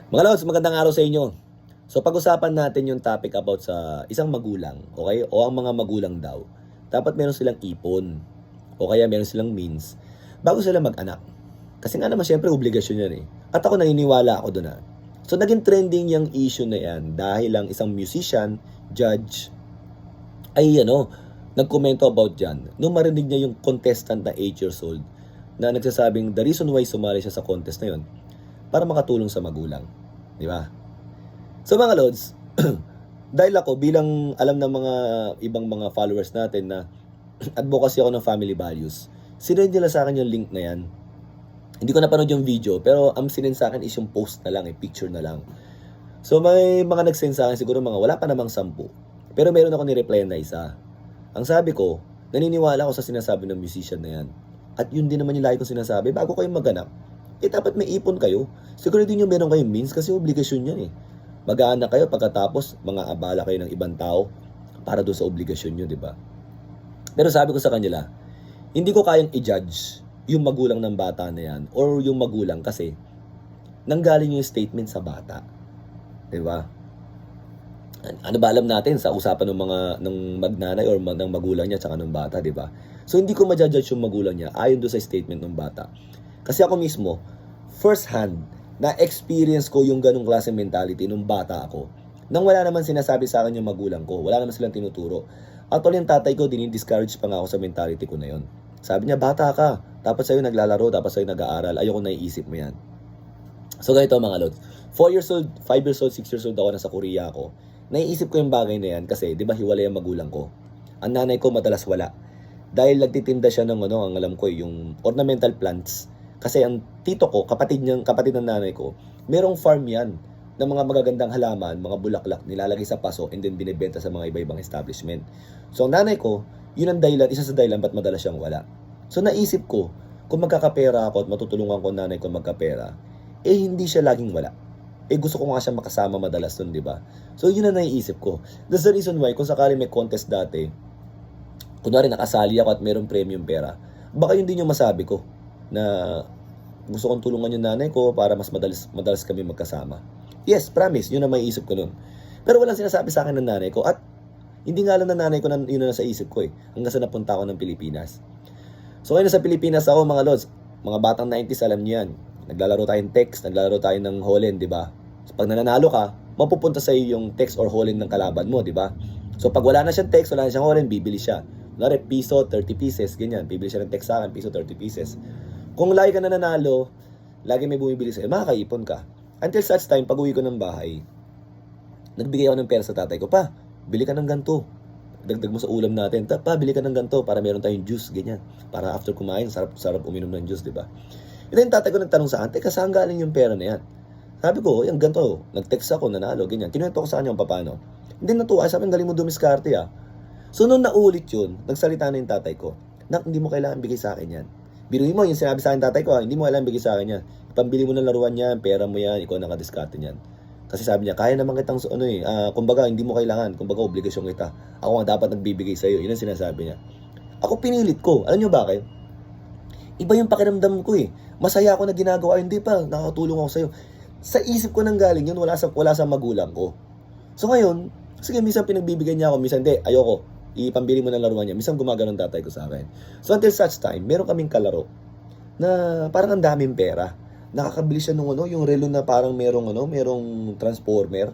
Mga lods, magandang araw sa inyo. So pag-usapan natin yung topic about sa isang magulang, okay? O ang mga magulang daw. Dapat meron silang ipon. O kaya meron silang means bago sila mag-anak. Kasi nga naman syempre obligasyon yan eh. At ako naniniwala ako doon. So naging trending yung issue na yan dahil lang isang musician, judge, ay nagkomento about dyan. Nung marinig niya yung contestant na 8 years old na nagsasabing the reason why sumali siya sa contest na yun para makatulong sa magulang. Di ba? So mga lods, dahil ako bilang alam ng mga ibang mga followers natin na advocacy ako ng family values, sinend nila sa akin yung link na yan. Hindi ko napanood yung video, pero ang sinend sa akin is yung post na lang, picture na lang. So may mga nag-send sa akin, siguro mga wala pa namang 10. Pero meron ako ni-reply na isa. Ang sabi ko, naniniwala ako sa sinasabi ng musician na yan. At yun din naman yung lagi ko sinasabi, bago kayo mag-anak, dapat may ipon kayo. Siguro din yung meron kayong means kasi obligasyon yan eh. Mag-aanak kayo pagkatapos mga abala kayo ng ibang tao para doon sa obligasyon nyo, di ba? Pero sabi ko sa kanila, hindi ko kayang i-judge yung magulang ng bata na yan or yung magulang kasi nanggaling yung statement sa bata. Di ba? Ano ba alam natin sa usapan ng mga ng magnanay or ng magulang niya tsaka ng bata, di ba? So hindi ko ma-judge yung magulang niya ayon doon sa statement ng bata. Kasi ako mismo, first hand, na-experience ko yung ganong klase mentality nung bata ako. Nang wala naman sinasabi sa akin yung magulang ko, wala naman silang tinuturo. Actually, yung tatay ko, din-discourage pa nga ako sa mentality ko na yon. Sabi niya, bata ka, dapat sa'yo naglalaro, dapat sa'yo nag-aaral, ayoko naiisip mo yan. So ganito mga lods, 4 years old, 5 years old, 6 years old ako nasa Korea ako. Naiisip ko yung bagay na yan kasi, di ba hiwalay ang magulang ko. Ang nanay ko madalas wala. Dahil nagtitinda siya ng ang alam ko yung ornamental plants. Kasi ang tito ko, kapatid ng nanay ko, merong farm yan ng mga magagandang halaman, mga bulaklak, nilalagay sa paso and then binibenta sa mga iba-ibang establishment. So ang nanay ko, yun ang dahilan, isa sa dahilan ba't madalas siyang wala. So naisip ko, kung magkakapera ako at matutulungan ko nanay ko magkapera, hindi siya laging wala. Gusto ko nga siya makasama madalas dun, di ba? So yun ang naiisip ko. That's the reason why, kung sakali may contest dati, kunwari nakasali ako at mayroong premium pera, baka yun din yung masabi ko na gusto kong tulungan yung nanay ko para mas madalas kami magkasama. Yes, promise, yun ang may isip ko nun. Pero walang sinasabi sa akin ng nanay ko at hindi nga lang ng nanay ko na yun na nasa isip ko hanggang sa napunta ako ng Pilipinas. So ngayon sa Pilipinas ako mga lods, mga batang 90s alam niyo yan. Naglalaro tayong text, naglalaro tayo ng holen, di ba? So pag nananalo ka, mapupunta sa iyo yung text or holen ng kalaban mo, di ba? So pag wala na siyang text, wala na siyang holen, bibili siya. Kunwari, piso, 30 pieces, ganyan. Bibili siya ng text sa akin, piso, 30 pieces. Kung lagi ka na nanalo, lagi may bumibili sa'yo, makakaipon ka. Until such time, pag uwi ko ng bahay, nagbigay ako ng pera sa tatay ko, pa, bili ka ng ganito. Dagdag mo sa ulam natin, pa, bili ka ng ganito para meron tayong juice, ganyan. Para after kumain, sarap uminom ng juice, di ba? And then tatay ko nagtanong sa akin, teka, saan galing yung pera na yan? Sabi ko, yung ganito, nag-text ako, nanalo, ganyan. Kinuwento ko sa kanya kung paano. Hindi natuwa, sabi, galing mo dumiskarte So nung naulit yun, nagsalita na yung tatay ko, nak, hindi mo kailangan bigay sa akin yan. Biruin mo, yung sinabi sa akin tatay ko, hindi mo kailangan bigay sa akin yan. Pambili mo ng laruan yan, pera mo yan, ikaw nakadiskarte niyan. Kasi sabi niya, kaya naman kitang, kumbaga, hindi mo kailangan, kumbaga, obligasyon kita. Ako nga dapat nagbibigay sa'yo, yun ang sinasabi niya. Ako pinilit ko, alam niyo bakit? Iba yung pakiramdam ko Masaya ako na ginagawa, hindi pa, nakakatulong ako sa'yo. Sa isip ko nang galing yun, wala sa magulang ko. So ngayon, sige, minsan pinagbibigyan niya ako, minsan hindi, ayoko. Ipambili mo ng laruan niya. Minsan gumagano tatay ko sa akin. So until such time, meron kaming kalaro na parang ang daming pera. Nakakabili siya nung yung relo na parang merong transformer.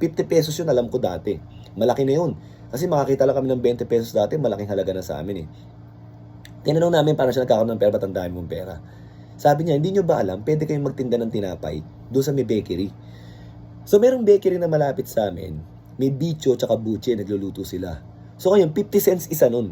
50 pesos yun, alam ko dati. Malaki na yun. Kasi makakita lang kami ng 20 pesos dati, malaking halaga na sa amin Tinanong namin paano siya nagkakaroon ng pera, ba't ang dami mong pera? Sabi niya, hindi nyo ba alam, pwede kayong magtinda ng tinapay doon sa may bakery. So merong bakery na malapit sa amin, may bicho tsaka buche, nagluluto sila. So ngayon, 50 cents isa nun.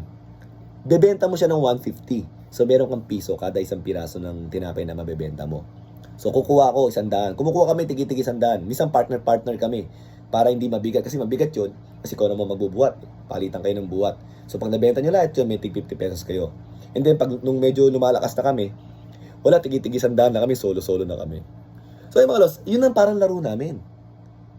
Bebenta mo siya ng 150. So meron kang piso kada isang piraso ng tinapay na mabebenta mo. So kukuha ako 100. Kumukuha kami tigi-tigi 100. Minsan partner-partner kami para hindi mabigat. Kasi mabigat yun. Kasi ikaw naman magbubuhat. Palitan kayo ng buhat. So pag nabenta nyo lahat yun, may tig 50 pesos kayo. And then pag nung medyo lumalakas na kami, wala, tigi-tigi 100 na kami, solo-solo na kami. So yung mga los, yun ang parang laro namin.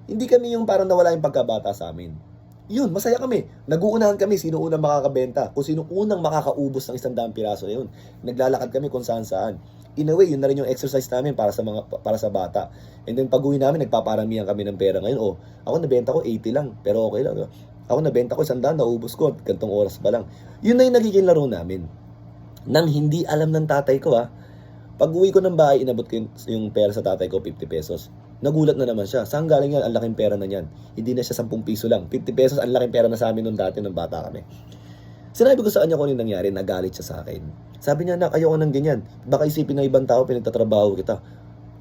Hindi kami yung parang nawala yung pagkabata sa amin. Yun, masaya kami. Nag-uunahan kami sino unang makakabenta. Kung sino unang makakaubos ng 100 piraso na yun. Naglalakad kami kung saan-saan. in a way, yun na rin yung exercise namin para sa bata. And then pag-uwi namin, nagpaparamihan kami ng pera ngayon. Oh, ako nabenta ko 80 lang, pero okay lang. Ako nabenta ko 100, naubos ko, gantong oras pa lang. Yun na yung nagiging laro namin. Nang hindi alam ng tatay ko pag-uwi ko ng bahay, inabot ko yung pera sa tatay ko, 50 pesos. Nagulat na naman siya. Saan galing yan? Ang laking pera na yan. Hindi na siya 10 piso lang. 50 pesos, ang laking pera na sa amin nung dati nung bata kami. Sinabi ko sa kanya kung ano yung nangyari, nagalit siya sa akin. Sabi niya, nak, ayoko ng ganyan. Baka isipin ng ibang tao, pinagtatrabaho kita.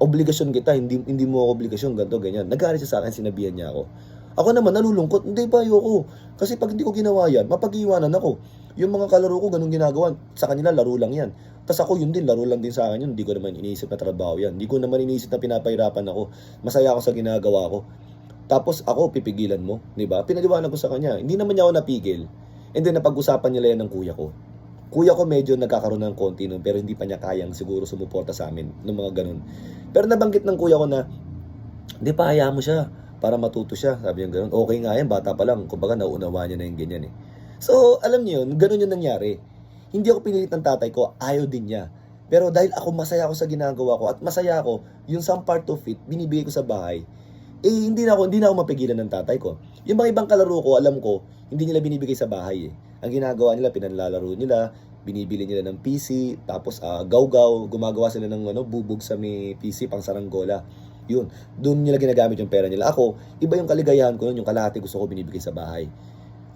Obligasyon kita, hindi mo ako obligasyon, ganito, ganyan. Nagalit siya sa akin, sinabihan niya ako. Ako naman, nalulungkot. Hindi ba, ayoko. Kasi pag hindi ko ginawa yan, mapag-iwanan ako. Yung mga kalaro ko, ganun ginagawa. Sa kanila, laro lang yan. Tapos ako yun din, laro lang din sa akin yun. Hindi ko naman iniisip na trabaho yan. Hindi ko naman iniisip na pinapahirapan ako. Masaya ako sa ginagawa ko. Tapos ako, pipigilan mo. Diba? Pinaliwanag ko sa kanya. Hindi naman niya ako napigil. And then, napag-usapan nila yan ng kuya ko. Kuya ko medyo nagkakaroon ng konti nun, pero hindi pa niya kayang siguro sumuporta sa amin ng mga ganun. Pero nabanggit ng kuya ko na, hindi pa, hayaan mo siya para matuto siya. Sabi niya ganun. Okay nga yan, bata pa lang. Kumbaga, nauunawa niya na yung ganyan eh. So, alam niyo yun, ganun yung nangyari. Hindi ako pinilit ng tatay ko, ayaw din niya. Pero dahil ako masaya ako sa ginagawa ko at masaya ako, yung some part of it, binibigay ko sa bahay, hindi na ako mapigilan ng tatay ko. Yung mga ibang kalaro ko, alam ko, hindi nila binibigay sa bahay eh. Ang ginagawa nila, pinanlalaro nila, binibili nila ng PC, tapos gaw-gaw, gumagawa sila ng bubog sa may PC, pang saranggola. Yun, doon nila ginagamit yung pera nila. Ako, iba yung kaligayahan ko nun, yung kalahati gusto ko binibigay sa bahay.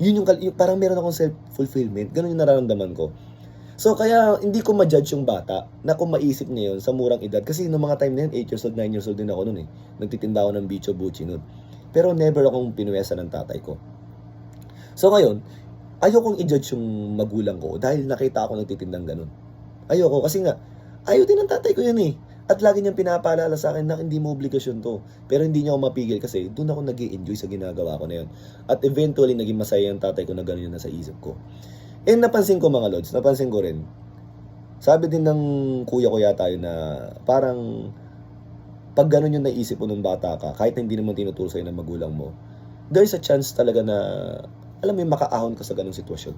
Yun yung parang meron akong self-fulfillment, ganun yung nararamdaman ko. So, kaya hindi ko ma-judge yung bata na kung maisip niya yun sa murang edad. Kasi noong mga time na yun, 8 years old, 9 years old din ako nun eh. Nagtitinda ako ng bicho buchi nun. Pero never akong pinuwesa ng tatay ko. So ngayon, ayokong i-judge yung magulang ko dahil nakita ako nagtitindang ganun. Ayoko kasi nga, ayaw din ng tatay ko yun eh. At lagi niyang pinapaalala sa akin na hindi mo obligasyon to. Pero hindi niya ako mapigil kasi doon ako nag-i-enjoy sa ginagawa ko na yun. At eventually, naging masaya yung tatay ko na gano'n yun nasa isip ko. And napansin ko mga lods, napansin ko rin, sabi din ng kuya ko yata yun na parang pag gano'n yung naisip mo nung bata ka, kahit na hindi naman tinuturo sa'yo ng magulang mo, there's a chance talaga na, alam mo yung makaahon ka sa ganung sitwasyon.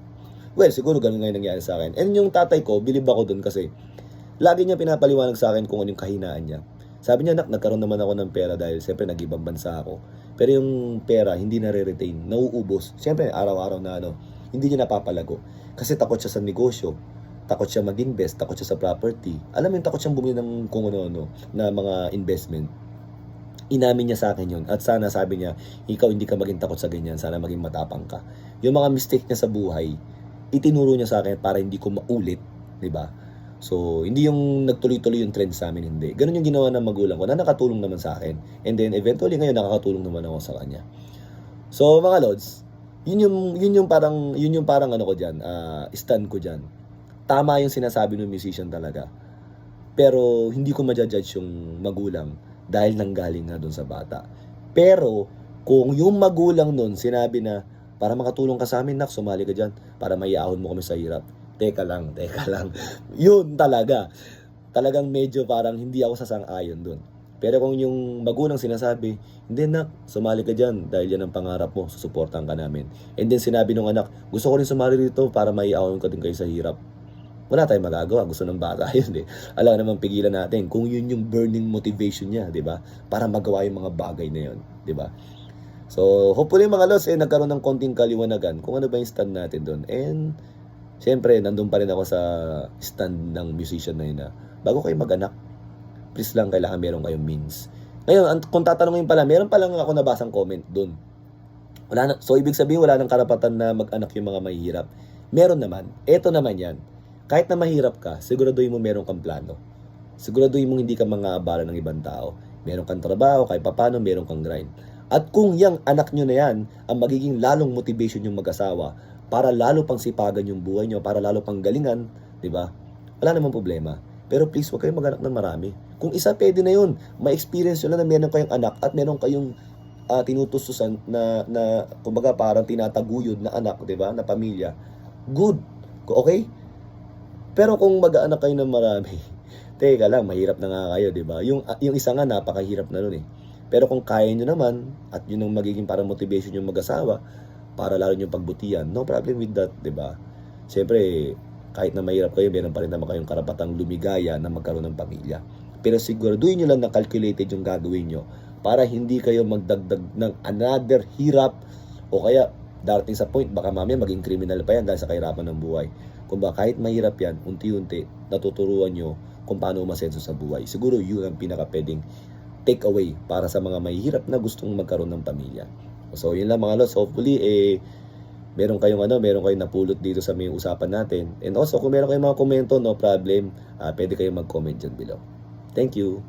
Well, siguro ganun nga yung nangyari sa akin. And yung tatay ko, bilib ako dun kasi lagi niya pinapaliwanag sa akin kung ano yung kahinaan niya. Sabi niya, nak, nagkaroon naman ako ng pera dahil siyempre nag-ibang bansa ako. Pero yung pera, hindi na-retain, nauubos. Siyempre, araw-araw na hindi niya napapalago. Kasi takot siya sa negosyo, takot siya mag-invest, takot siya sa property. Alam mo yung takot siyang bumili ng kung ano-ano na mga investment. Inamin niya sa akin yun. At sana sabi niya, ikaw hindi ka maging takot sa ganyan, sana maging matapang ka. Yung mga mistake niya sa buhay, itinuro niya sa akin para hindi ko maulit, di ba? So, hindi yung nagtuloy-tuloy yung trend sa amin, hindi. Ganun yung ginawa ng magulang ko na nakatulong naman sa akin. And then, eventually, ngayon, nakakatulong naman ako sa kanya. So, mga lods, yun yung parang ano ko diyan, stand ko diyan. Tama yung sinasabi ng musician talaga. Pero hindi ko ma-judge yung magulang dahil nanggaling nga doon sa bata. Pero kung yung magulang noon sinabi na para makatulong ka sa amin, nak, sumali ka diyan para maiahon mo kami sa hirap. Teka lang. Yun talaga. Talagang medyo parang hindi ako sasang-ayon doon. Pero kung yung magulang sinasabi, hindi nak, sumali ka dyan dahil yan ang pangarap mo, susuportahan ka namin. And then sinabi ng anak, gusto ko rin sumali dito para maiahon ka din kayo sa hirap. Wala tayong magagawa, gusto ng bata yun eh. Alam naman pigilan natin kung yun yung burning motivation niya, di ba? Para magawa yung mga bagay na yun, di ba? So, hopefully mga lods, nagkaroon ng konting kaliwanagan kung ano ba yung stand natin doon. And, siyempre, nandun pa rin ako sa stand ng musician na yun na, bago kayo mag-anak, please lang, kailangan meron kayong means. Ngayon, kung tatanungin pala, meron pa lang ako nabasang comment doon. So, ibig sabihin, wala nang karapatan na mag-anak yung mga mahihirap. Meron naman. Eto naman yan. Kahit na mahirap ka, siguraduhin mo meron kang plano. Siguraduhin mo hindi ka mga-abala ng ibang tao. Meron kang trabaho, kahit papano, meron kang grind. At kung yung anak nyo na yan, ang magiging lalong motivation yung mag-asawa, para lalo pang sipagan yung buhay nyo, para lalo pang galingan, di ba? Wala namang problema. Pero please, huwag kayong mag-anak ng marami. Kung isa, pwede na yun. Ma-experience nyo na meron kayong anak at meron kayong tinutustusan na kumbaga parang tinataguyod na anak, di ba? Na pamilya. Good. Okay? Pero kung mag-aanak kayo ng marami, teka lang, mahirap na nga kayo, di ba? Yung isa nga, napakahirap na nun eh. Pero kung kaya nyo naman, at yun ang magiging parang motivation yung mag-asawa, para lalo nyo pagbutihan, no problem with that, di ba? Siyempre, kahit na mahirap kayo, meron pa rin naman kayong karapatang lumigaya na magkaroon ng pamilya. Pero siguraduhin nyo lang na calculated yung gagawin nyo para hindi kayo magdagdag ng another hirap o kaya darating sa point, baka mamaya maging criminal pa yan dahil sa kahirapan ng buhay. Kung ba kahit mahirap yan, unti-unti, natuturuan nyo kung paano umasenso sa buhay. Siguro yun ang pinaka pwedeng take away para sa mga mahihirap na gustong magkaroon ng pamilya. So, yun lang mga lods. Hopefully, meron kayong napulot dito sa may usapan natin. And also, kung meron kayong mga komento, no problem, pwede kayong mag-comment dyan below. Thank you.